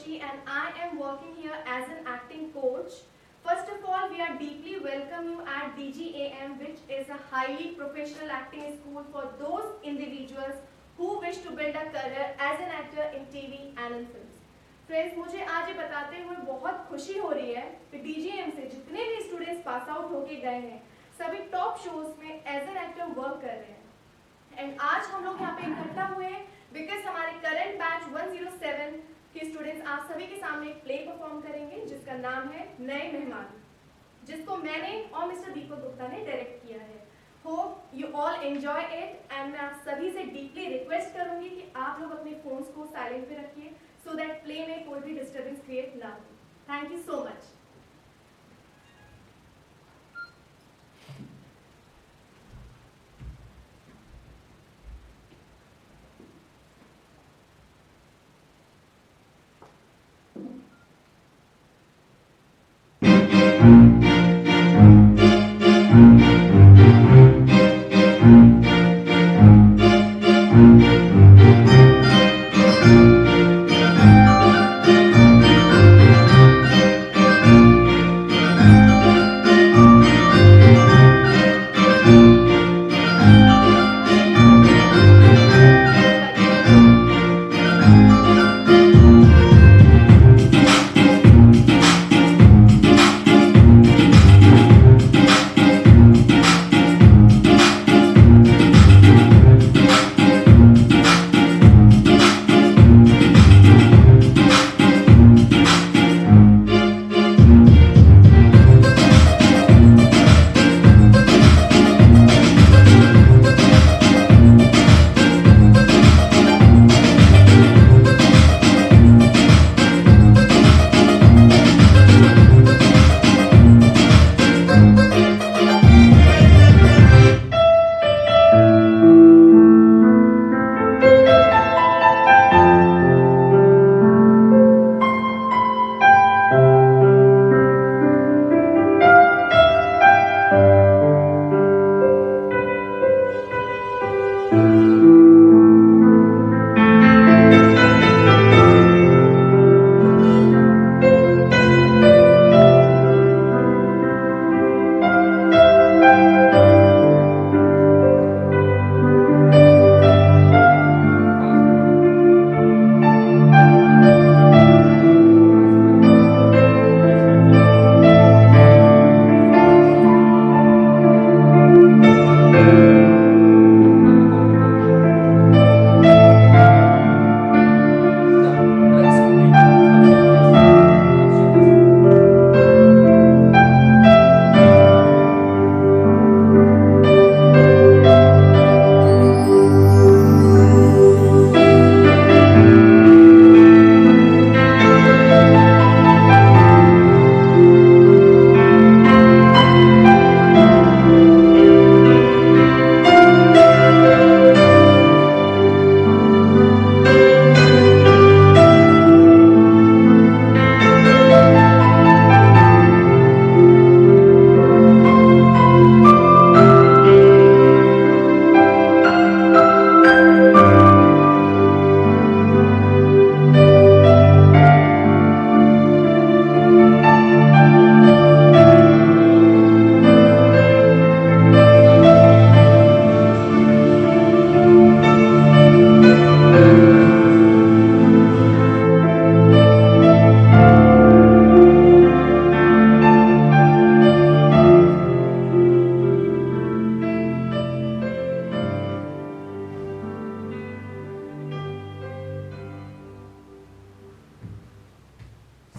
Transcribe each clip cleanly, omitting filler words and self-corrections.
Joshi and I am working here as an acting coach. First of all, we are deeply welcome you at DGAM, which is a highly professional acting school for those individuals who wish to build a career as an actor in TV and in films. Friends, मुझे आज ये बताते हुए बहुत खुशी हो रही है कि DGAM से जितने भी स्टूडेंट्स पास आउट होके गए हैं सभी टॉप शोज में एज एन एक्टर वर्क कर रहे हैं। एंड आज हम लोग यहाँ पे इकट्ठा हुए हैं बिकॉज हमारे करंट बैच 107 के स्टूडेंट्स आप सभी के सामने एक प्ले परफॉर्म करेंगे जिसका नाम है नए मेहमान, जिसको मैंने और मिस्टर दीपक गुप्ता ने डायरेक्ट किया है। Hope you all enjoy it and मैं आप सभी से डीपली रिक्वेस्ट करूंगी कि आप लोग अपने फोन्स को साइलेंट पे रखिए सो दैट प्ले में कोई भी डिस्टर्बेंस क्रिएट ना हो। Thank you so much.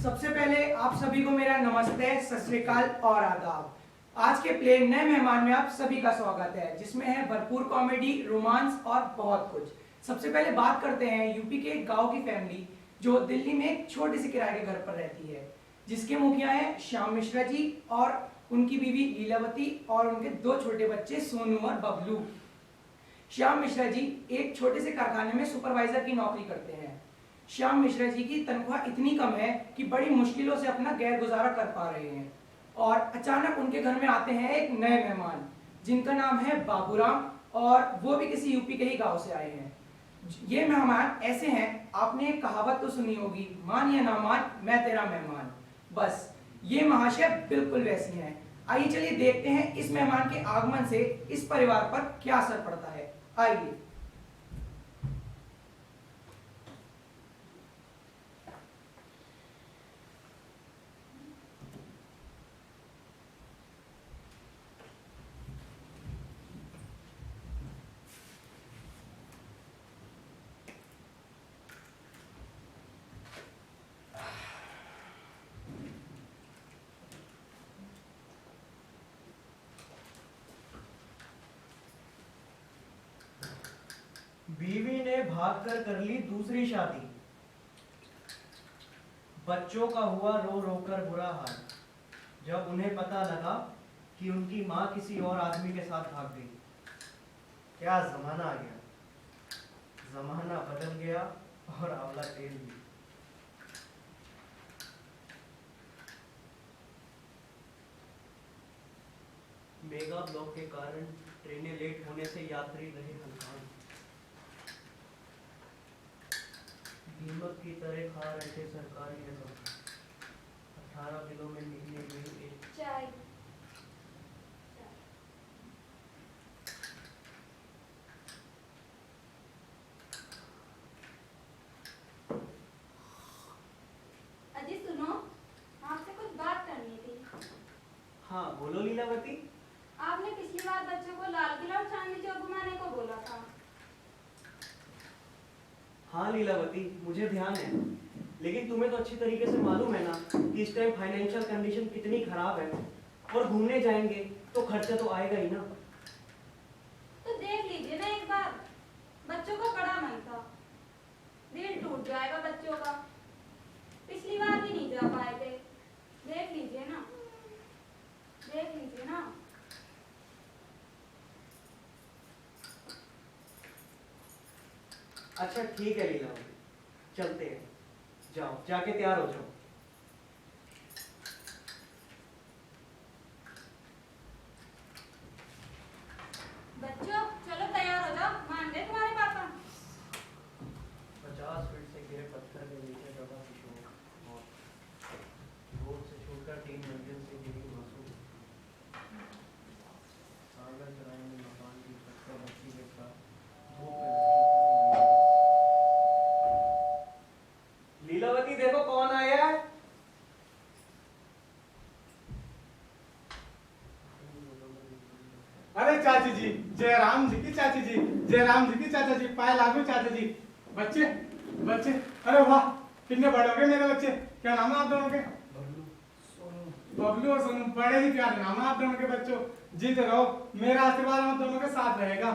सबसे पहले आप सभी को मेरा नमस्ते, सत श्री अकाल और आदाब। आज के प्ले नए मेहमान में आप सभी का स्वागत है, जिसमें है भरपूर कॉमेडी, रोमांस और बहुत कुछ। सबसे पहले बात करते हैं यूपी के एक गांव की फैमिली जो दिल्ली में एक छोटे से किराए के घर पर रहती है, जिसके मुखिया हैं श्याम मिश्रा जी और उनकी बीवी लीलावती और उनके दो छोटे बच्चे सोनू और बबलू। श्याम मिश्रा जी एक छोटे से कारखाने में सुपरवाइजर की नौकरी करते हैं। श्याम मिश्रा जी की तनख्वाह इतनी कम है कि बड़ी मुश्किलों से अपना गैर गुजारा कर पा रहे हैं और अचानक उनके घर में आते हैं एक नए मेहमान जिनका नाम है बाबूराम और वो भी किसी यूपी के ही गांव से आए हैं। ये मेहमान ऐसे हैं, आपने एक कहावत तो सुनी होगी, मान या ना मान मैं तेरा मेहमान। बस ये महाशय बिल्कुल वैसी हैं। आइए चलिए देखते हैं इस मेहमान के आगमन से इस परिवार पर क्या असर पड़ता है। आइए। बीवी ने भागकर कर ली दूसरी शादी। बच्चों का हुआ रो रो कर बुरा हाल जब उन्हें पता लगा कि उनकी माँ किसी और आदमी के साथ भाग गई। क्या जमाना आ गया, जमाना बदल गया और आंवला तेल भी। मेगा ब्लॉक के कारण ट्रेनें लेट होने से यात्री रहे हलकान। दीमक की तरह खा रहे थे सरकारी रकम। 18 किलो में निकली हुई एक चाय। अजी सुनो, आपसे कुछ बात करनी थी। हाँ बोलो लीलावती। आपने पिछली बार बच्चों को लाल किला और चांदनी चौक घुमाने को बोला था। हाँ लीलावती, मुझे ध्यान है, लेकिन तुम्हें तो अच्छी तरीके से मालूम है ना कि इस टाइम फाइनेंशियल कंडीशन कितनी खराब है, और घूमने जाएंगे तो खर्चा तो आएगा ही ना। तो देख लीजिए ना एक बार, बच्चों का बड़ा मन था, दिल टूट जाएगा बच्चों का। पिछली बार भी नहीं जा पाए थे, देख लीजिए ना, देख लीजिए ना। अच्छा ठीक है लीलावती, चलते हैं। जाओ जाके तैयार हो जाओ। बच्चों चलो तैयार हो जाओ, मान गए तुम्हारे पापा। 50 फीट से गिरे पत्थर के नीचे दबा किशोर और रोड से छूटकर 3 मंजिल से गिरी मासूम। सागर सराय में मकान की छत पर बच्ची के साथ धूप में लटकी हुई। लीलावती देखो कौन आया है। अरे चाची जी, जय राम जी की चाची जी, जय राम जी की चाचा जी, पाए लागू चाचा जी। बच्चे बच्चे, अरे वाह कितने बड़े हो गए मेरे बच्चे। क्या नाम है आप दोनों के? बबलू और सोनू, बड़े ही प्यारे नाम है आप दोनों के बच्चों। जीते रहो, मेरा आशीर्वाद आप दोनों के साथ रहेगा।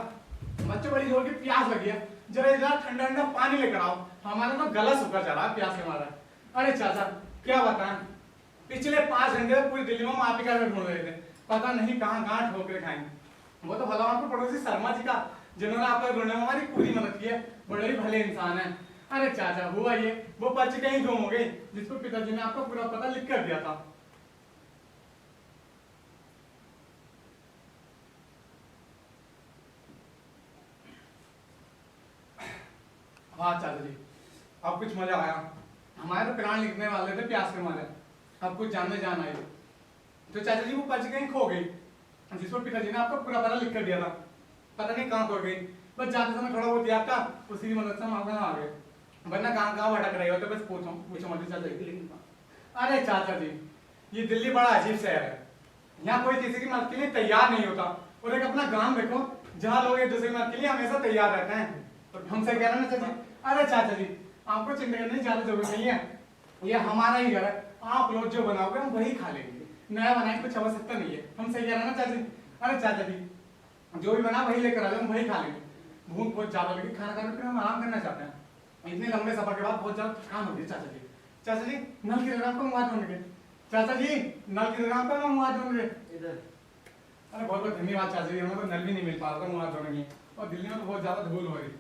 बच्चों बड़ी जोर की प्यास लगी है, जरा ठंडा ठंडा पानी लेकर आओ, हमारा तो गला सूखा चला है प्यास के मारा। अरे चाचा क्या बताएं, पिछले 5 घंटे से पूरी दिल्ली में हम आप ही का ढूंढ रहे थे, पता नहीं कहाँ कहाँ ठोकरे खाएंगे। वो तो भला आपको पड़ोसी शर्मा जी का, जिन्होंने आपको ढूंढने में हमारी पूरी मदद की है, बड़े ही भले इंसान है। अरे चाचा हुआ ये, वो पर्ची कहीं गुम हो गई जिसको पिताजी ने आपको पूरा पता लिख कर दिया था। हाँ चाचा जी, अब कुछ मजा आया। हमारे तो प्राण लिखने वाले थे प्यास के मारे, अब कुछ जान में जान आई। तो चाचा जी वो पर्ची कहीं खो गई जिसको पिताजी ने आपको पूरा पता लिख कर दिया था, पता नहीं कहाँ खो गई। बस जाते समय थोड़ा बहुत याद था, उसी की मदद से हम आपके यहाँ आ गए, वरना कहाँ कहाँ भटक रहे होते। बस पूछो मत चाचा जी। अरे चाचा जी, ये दिल्ली बड़ा अजीब शहर है, यहाँ कोई किसी की मदद के लिए तैयार नहीं होता। और एक अपना गांव देखो जहाँ लोग एक दूसरे की मदद के लिए हमेशा तैयार रहते हैं। तो हमसे कह रहे हैं ना चाचा। अरे चाचा जी आपको चिंता करने की ज्यादा जरूरत नहीं है, ये हमारा ही घर है, आप लोग जो बनाओगे हम वही खा लेंगे, नया बनाए कुछ आवश्यकता नहीं है। हम सही कह रहे हैं ना चाचा जी? अरे चाचा जी जो भी बना वही लेकर आ जाओ, हम वही खा लेंगे। भूख बहुत ज्यादा लगी, खाना खाने फिर हम आराम करना चाहते हैं। इतने लंबे सफर के बाद बहुत ज्यादा थकान होती है चाचा जी। चाचा जी नल की जगह आपको मुँह ढूंढेंगे। चाचा जी नल की जगह आपको मुँह ढूंढेंगे इधर। अरे बहुत बहुत धन्यवाद चाचा जी, हमें तो नल भी नहीं मिल पा रहा था मुँह धोने के लिए, और दिल्ली में तो बहुत ज्यादा धूल हो रही।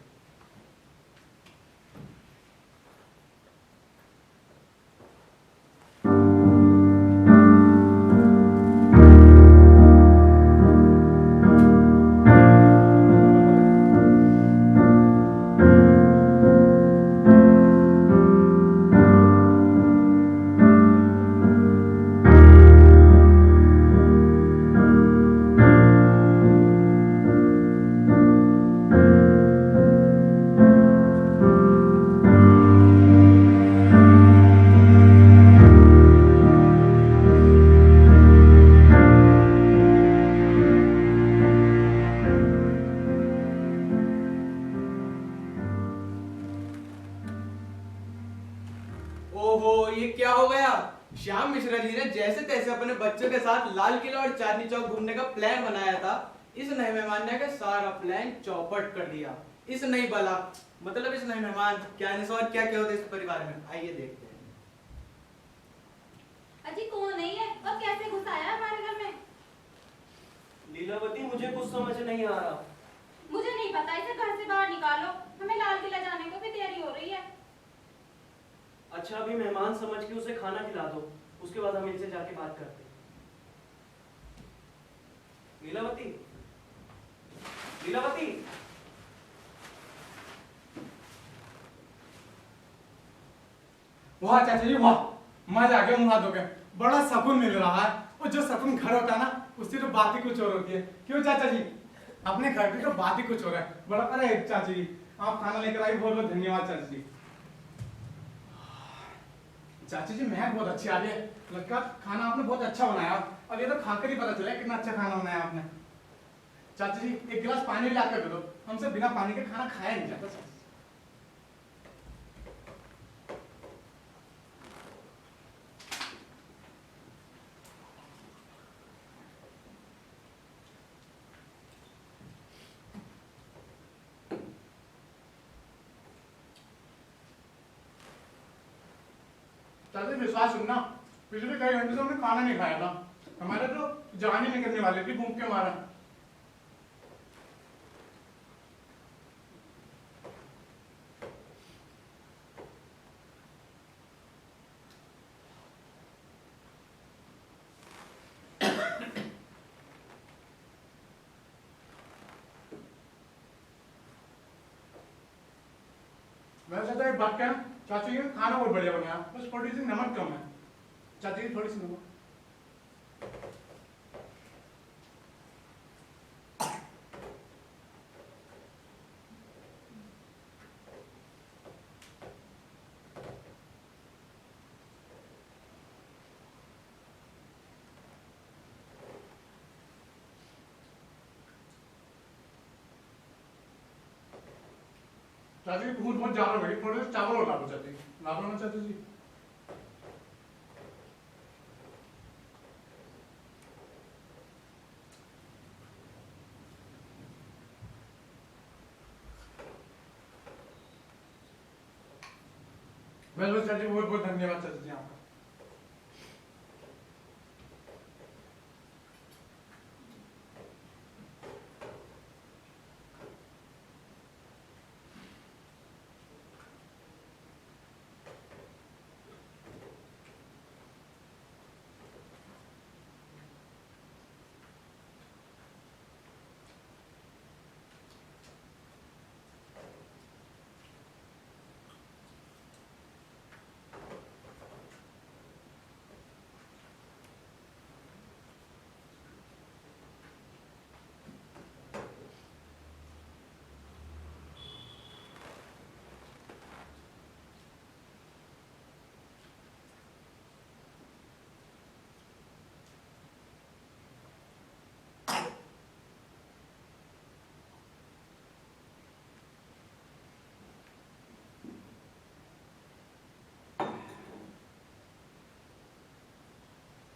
ओहो, ये क्या हो गया? श्याम मिश्रा जी ने जैसे तैसे अपने बच्चों के साथ लाल किला और चांदनी चौक घूमने का प्लान बनाया था, इस नए मेहमान ने का सारा प्लान चौपट कर दिया। इस नई बला मतलब इस नए मेहमान क्या और क्या होता है इस परिवार में, आइए देखते हैं। अजी कौन नहीं है और कैसे घुस आया हमारे घर में? लीलावती, मुझे कुछ समझ नहीं आ रहा। मुझे नहीं पता, इसे घर से बाहर निकालो, हमें लाल किला जाने को भी तैयारी हो रही है। अच्छा, अभी मेहमान समझ के उसे खाना खिला दो, उसके बाद हम इनसे जाके बात करते हैं। लीलावती, लीलावती। वाह चाचा जी वाह, मजा आ गया मुंह हाथ धो के, बड़ा सुकून मिल रहा है। और जो सुकून घर होता है ना, उसकी तो बात ही कुछ और होती है। क्यों चाचा जी? अपने घर की तो बात ही कुछ और है। बड़ा अरे चाची जी, आप खाना लेकर आई, बहुत बहुत धन्यवाद चाची जी। चाची जी महक बहुत अच्छी आ रही है, लगता है खाना आपने बहुत अच्छा बनाया। अब ये तो खाकर ही पता चला कितना अच्छा खाना बनाया आपने। चाची जी एक गिलास पानी ला कर दे दो, हमसे बिना पानी के खाना खाया नहीं जाता। चाची चाची विश्वास सुनना, पिछले कई घंटे से हमने खाना नहीं खाया था। हमारे तो जान ही नहीं करने वाले थे भूख के मारा। वैसे तो एक बात कहना चाची जी, खाना बहुत बढ़िया बनाया, बस थोड़ी सी नमक कम है। चाची जी थोड़ी सी नमक। चाची जी भूख बहुत ज्यादा लगी, थोड़े से चावल और ला दो चाची, ला दो ना चाची जी। बस चाची बहुत बहुत धन्यवाद चाची जी आपका।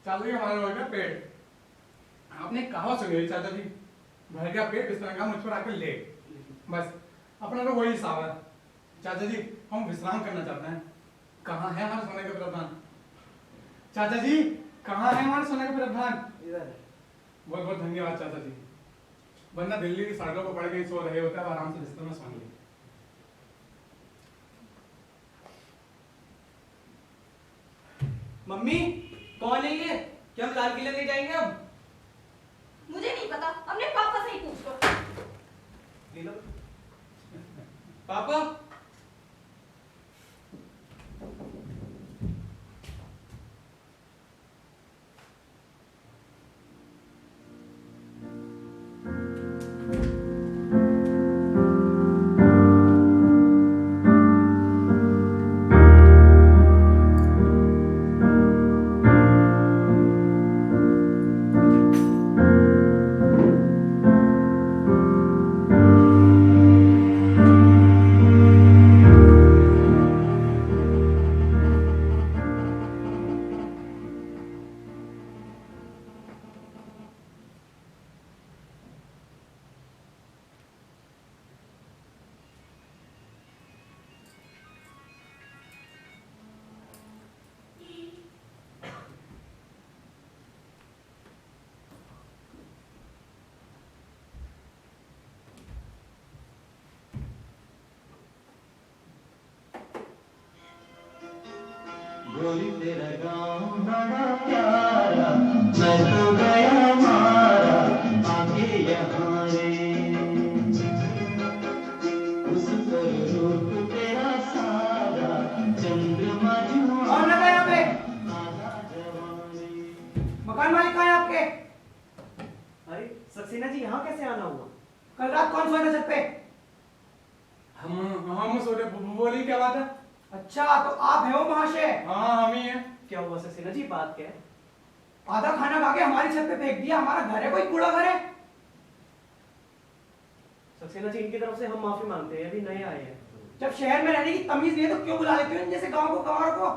चाचा जी हमारा हो गया पेट। आपने कहा सुनी चाचा जी, भर गया पेट, बिस्तर का मुझ पर आकर लेट। बस अपना तो वही हिसाब है। चाचा जी हम विश्राम करना चाहते हैं। कहाँ है हमारे सोने का प्रावधान? चाचा जी कहाँ है हमारे सोने का प्रावधान? इधर। बहुत बहुत धन्यवाद चाचा जी, वरना दिल्ली की सड़कों पर पड़ के सो रहे होते हैं, आराम से बिस्तर में सो लिए। मम्मी कौन है ये? क्या हम लाल किले नहीं जाएंगे अब? मुझे नहीं पता, अपने पापा से ही पूछ लो। लीलावती, पापा बोली तेरा गाँव बड़ा प्यारा, मैं तो गया मारा आके यहाँ रे। उस पर रूप तेरा सारा, चंद्रमा कौन लगा यहाँ पे? मकान मालिक कहाँ है आपके? अरे सक्सेना जी, यहाँ कैसे आना हुआ? कल रात कौन सोया था छत पे? हम सोचे, बोली क्या बात है? अच्छा, तो आप है वो महाशय? हाँ हम ही हैं। क्या हुआ सक्सेना जी, बात क्या है? आधा खाना खा के हमारी छत पे फेंक दिया। हमारा घर है कोई कूड़ा घर है? सक्सेना जी, इनकी तरफ से हम माफी मांगते हैं, अभी नए आए हैं। जब शहर में रहने की तमीज नहीं है तो क्यों बुला लेते हो इन जैसे गांव को गंवार को?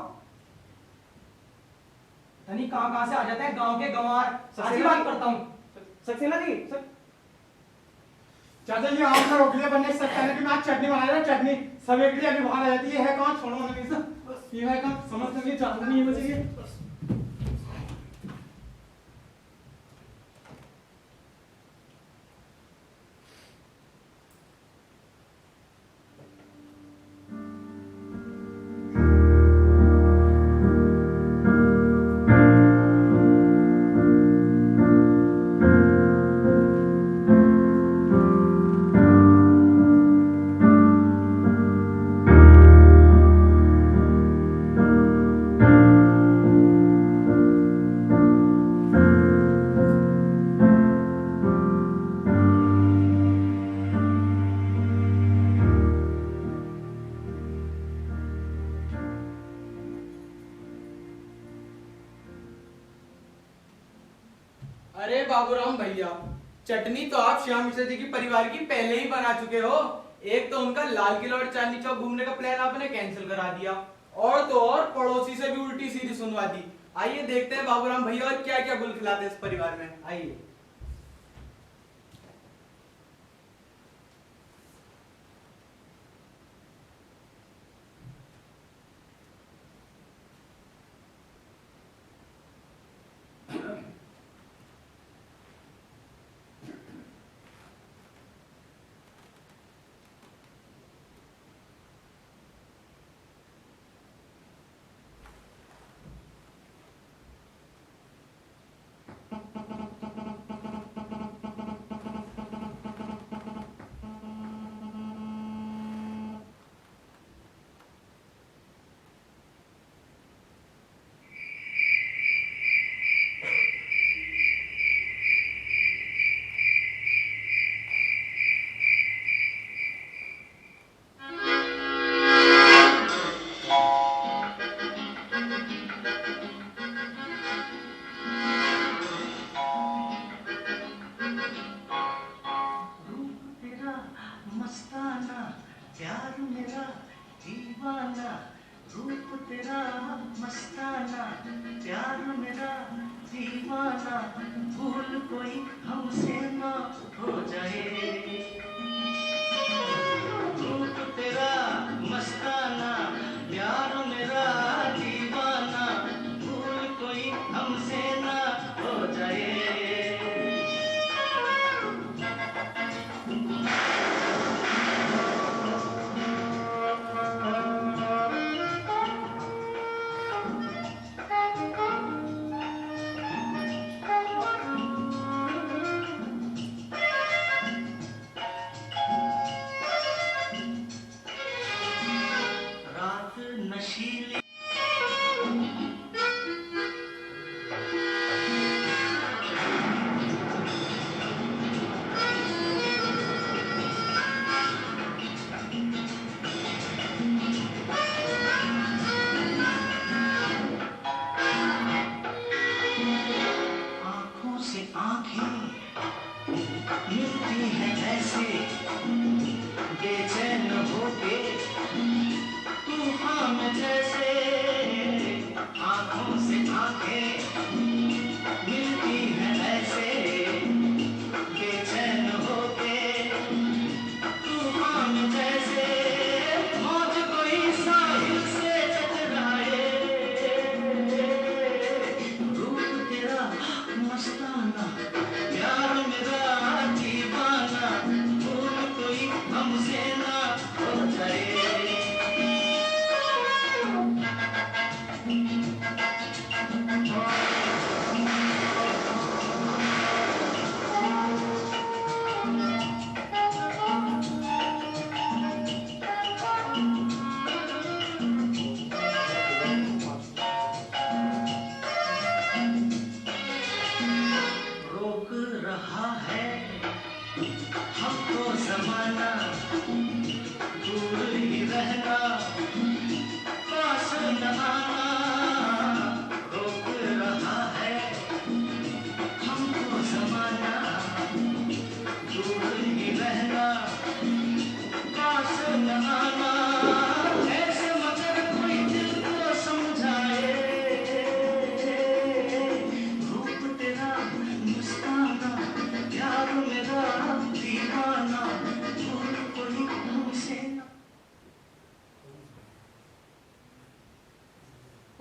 धनी कहां से आ जाते हैं गांव के गंवार। साची बात करता हूँ। सक्सेना जी, चाचा जी आम का रोक लिया बनने से सकता है कि मैं आज चटनी बना रहा हूँ। चटनी सब एक लिए अभी बाहर आ जाती है। ये है कौन? छोड़ो नहीं सब। ये है कौन? समझ नहीं, चाहता नहीं है मुझे ये। अरे बाबूराम भैया, चटनी तो आप श्याम मिश्रा जी की परिवार की पहले ही बना चुके हो। एक तो उनका लाल किला और चांदनी चौक घूमने का प्लान आपने कैंसिल करा दिया, और तो और पड़ोसी से भी उल्टी सीधी सुनवा दी। आइए देखते हैं बाबूराम भैया और क्या क्या गुल खिलाते हैं इस परिवार में। आइए।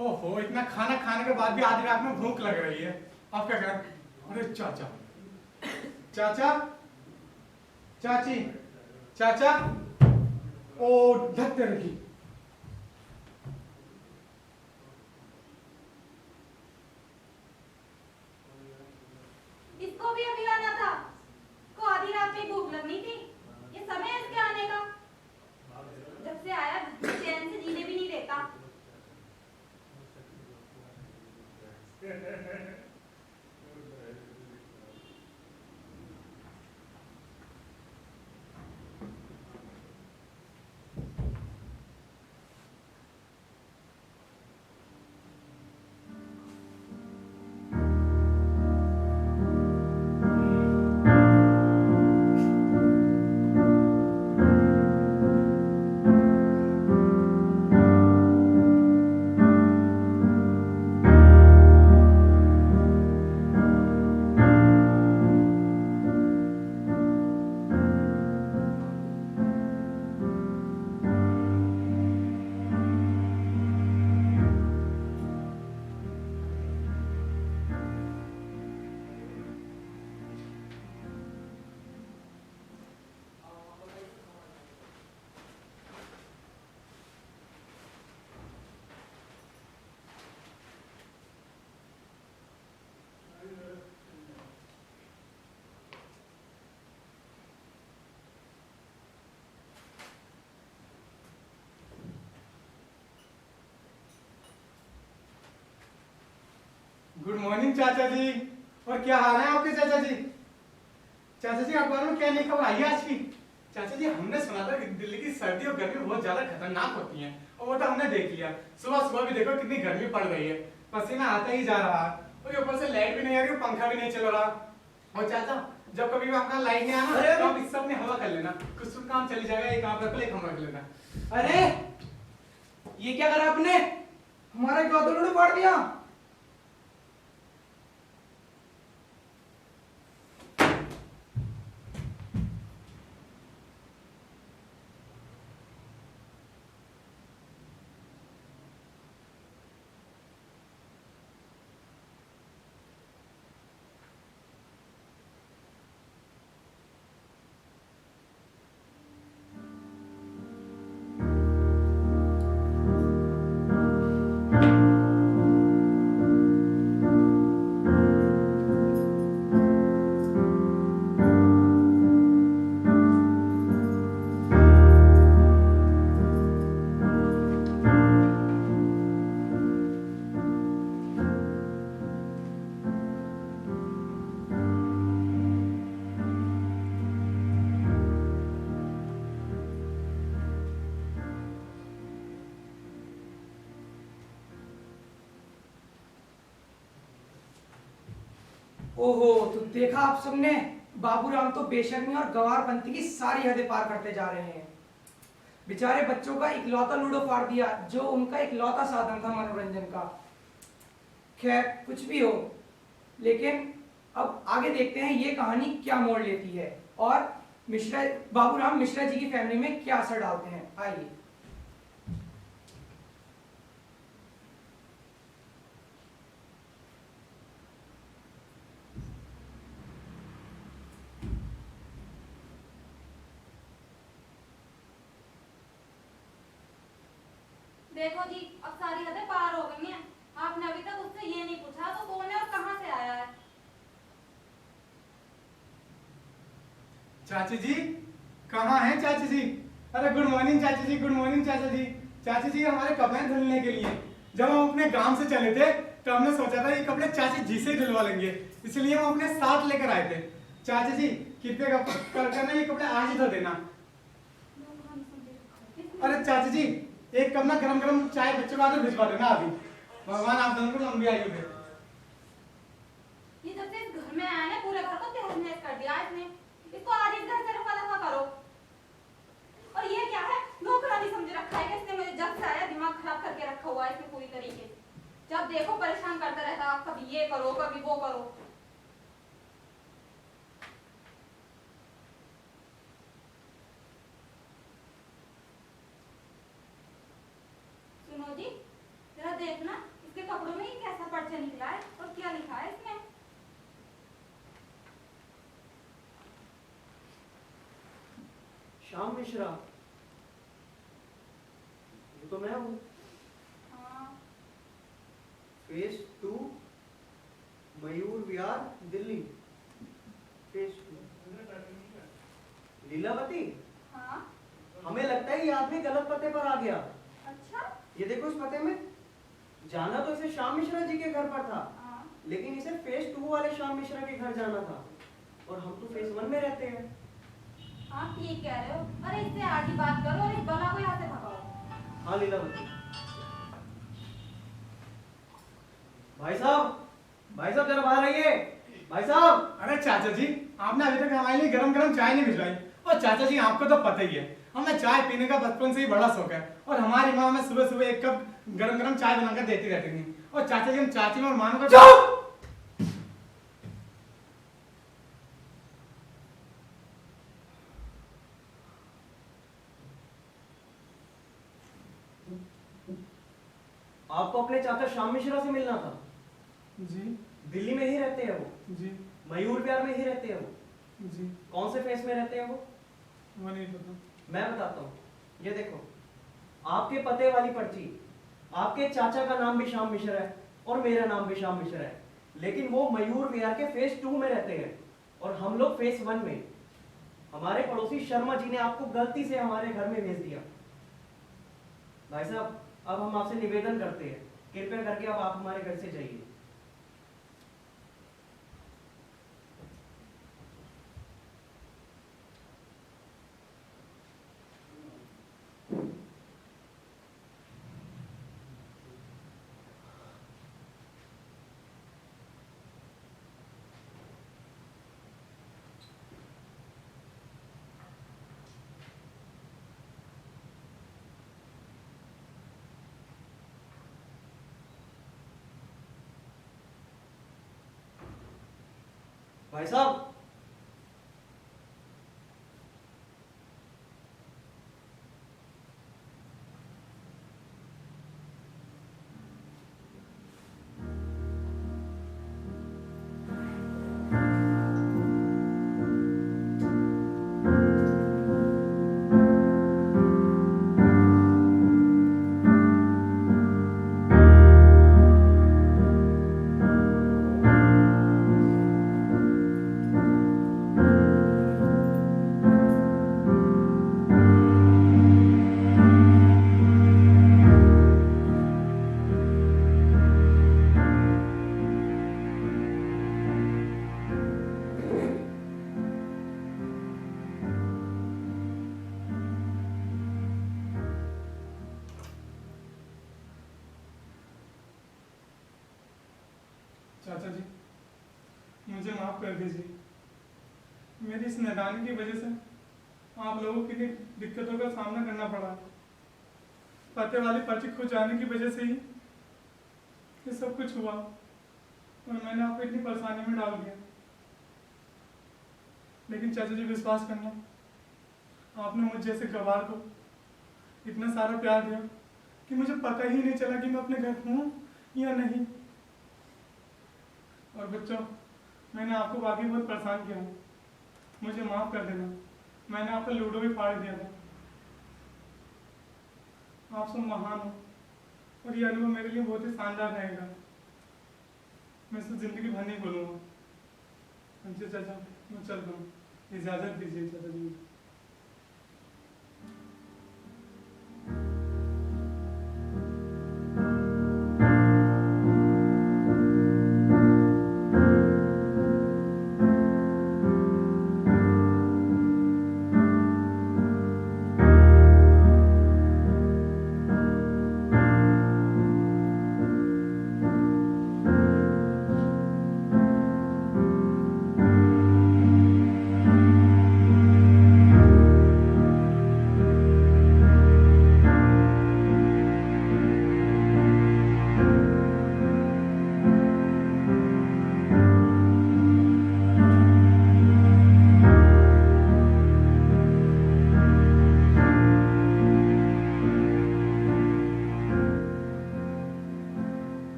ओहो, इतना खाना खाने के बाद भी आधी रात में भूख लग रही है। आप क्या करें? अरे चाचा, चाचा, चाची, चाचा, ओ धत्ते रखी। इसको भी अभी आना था। को आधी रात में भूख लगनी थी। ये समय है इसके आने का। जब से आया चैन से जीने भी नहीं देता। गुड मॉर्निंग चाचा जी। और क्या हाल है आपके चाचा जी? चाचा जी अखबार में क्या नहीं खबर आई है आज की? चाचा जी हमने सुना था कि दिल्ली की सर्दी और गर्मी बहुत ज्यादा खतरनाक होती हैं, और वो तो हमने देख लिया। सुबह सुबह भी देखो कितनी गर्मी पड़ रही है, पसीना आता ही जा रहा है, और ऊपर से लाइट भी नहीं आ रही और पंखा भी नहीं चल रहा। और चाचा जब कभी भी आपका लाइट नहीं आना तो आप इससे अपनी हवा कर लेना, कुछ काम चली जाएगा। एक आप रख ले, एक हम रख लेना। अरे ये क्या करा आपने? हमारा इकलौता लूडो फाड़ दिया। ओहो, तो देखा आप सबने, बाबूराम तो बेशर्मी और गंवारपंती की सारी हदें पार करते जा रहे हैं। बेचारे बच्चों का इकलौता लूडो फाड़ दिया, जो उनका इकलौता साधन था मनोरंजन का। खैर कुछ भी हो, लेकिन अब आगे देखते हैं ये कहानी क्या मोड़ लेती है और बाबूराम मिश्रा जी की फैमिली में क्या असर डालते हैं। आइए। देखो जी, अब सारी हदें पार हो गई हैं। आपने अभी तक उससे ये नहीं पूछा तो कौन है और कहाँ से आया है। चाची जी कहाँ हैं चाची जी? अरे गुड मॉर्निंग चाची जी, गुड मॉर्निंग चाचा जी। चाची जी हमारे कपड़े धुलने के लिए, जब हम अपने गांव से चले थे तो हमने सोचा था ये कपड़े चाची जी से धुलवा लेंगे, इसलिए हम अपने साथ लेकर आए थे। चाची जी कृपया कर ना ये कपड़े आज ही धो देना। अरे चाची जी एक कप ना गरम गरम चाय बच्चों को आकर भिजवा देना अभी। भगवान आप दोनों को लंबी आयु दे। ये जब से इस घर में आया ना, पूरे घर को तहस नहस कर दिया इसने। इसको आज इस घर से रफा दफा करो। और ये क्या है, नौकरानी समझ रखा है कि इसने मुझे जब से आया दिमाग खराब करके रखा हुआ है इसने पूरी तरीके से। जब देखो परेशान करता रहता, कभी ये करो कभी वो करो। सुनो जी, जरा देखना श्याम मिश्रा, ये तो मैं हूँ। हाँ, फेज 2, मयूर विहार, दिल्ली। फेज 2, लीलावती, हाँ, हमें लगता है ये आदमी गलत पते पर आ गया। अच्छा, ये देखो इस पते में, जाना तो इसे श्याम मिश्रा जी के घर पर था, हाँ, लेकिन इसे फेज 2 वाले श्याम मिश्रा के घर जाना था, और हम तो फेज 1 में रहते हैं। हाँ, ठीक कह रहे हो। अरे इससे आगे बात करो और इस बला को यहाँ से भगाओ। हाँ लीलावती। भाई साहब जरा बाहर आइए। भाई साहब। अरे चाचा जी, आपने अभी तक हमारे लिए गरम गरम चाय नहीं भिजवाई। और चाचा जी आपको तो पता ही है, हमें चाय पीने का बचपन से ही बड़ा शौक है, और हमारी माँ हमें सुबह सुबह एक कप गरम गरम चाय बनाकर देती रहती थी। और चाचा जी, हम चाची में और मानो का आपको अपने चाचा श्याम मिश्रा से मिलना था। जी दिल्ली में ही रहते हैं वो। जी मयूर विहार में ही रहते हैं वो। जी, कौन से फेस में रहते हैं वो नहीं पता। मैं बताता हूँ। ये देखो, आपके पते वाली पर्ची, आपके चाचा का नाम भी श्याम मिश्रा है और मेरा नाम भी श्याम मिश्रा है, लेकिन वो मयूर विहार के फेस 2 में रहते हैं और हम लोग फेस 1 में। हमारे पड़ोसी शर्मा जी ने आपको गलती से हमारे घर में भेज दिया। भाई साहब, अब हम आपसे निवेदन करते हैं, कृपया करके अब आप हमारे घर से जाइए। भाई साहब, चाचा जी, मुझे माफ कर दीजिए। मेरी इस नादानी की वजह से आप लोगों के लिए दिक्कतों का सामना करना पड़ा। पते वाली पर्ची खो जाने की वजह से ही ये सब कुछ हुआ, और मैंने आपको इतनी परेशानी में डाल दिया। लेकिन चाचा जी, विश्वास करना, आपने मुझ जैसे गवार को इतना सारा प्यार दिया कि मुझे पता ही नहीं चला कि मैं अपने घर हूँ या नहीं। और बच्चों, मैंने आपको वाकई बहुत परेशान किया, मुझे माफ कर देना। मैंने आपका लूडो भी फाड़ दिया था। आप सब महान हो, और ये अनुभव मेरे लिए बहुत ही शानदार रहेगा। मैं इसे जिंदगी भर नहीं भूलूंगा। अच्छा चाचा, मैं चलता हूँ, इजाजत दीजिए चाचा जी।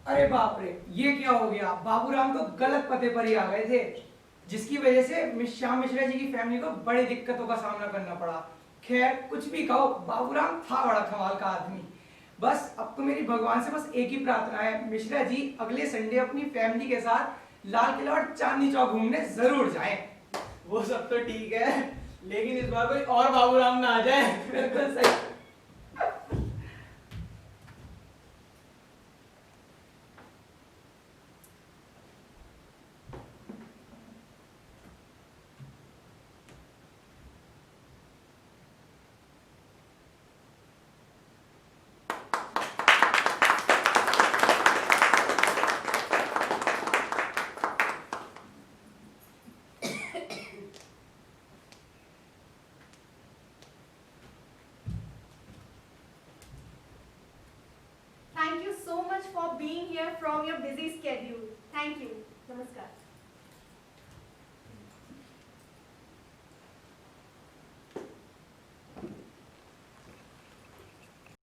अरे बाप रे, ये क्या हो गया? बाबूराम तो गलत पते पर ही आ गए थे, जिसकी वजह से श्याम मिश्रा जी की फैमिली को बड़ी दिक्कतों का सामना करना पड़ा। खैर कुछ भी कहो, बाबूराम था बड़ा कमाल का आदमी। बस अब तो मेरी भगवान से बस एक ही प्रार्थना है, मिश्रा जी अगले संडे अपनी फैमिली के साथ लाल किला और चांदनी चौक घूमने जरूर जाएं। वो सब तो ठीक है, लेकिन इस बार कोई और बाबूराम ना आ जाए। बिल्कुल सही। Thank you so much for being here from your busy schedule. Thank you. Namaskar.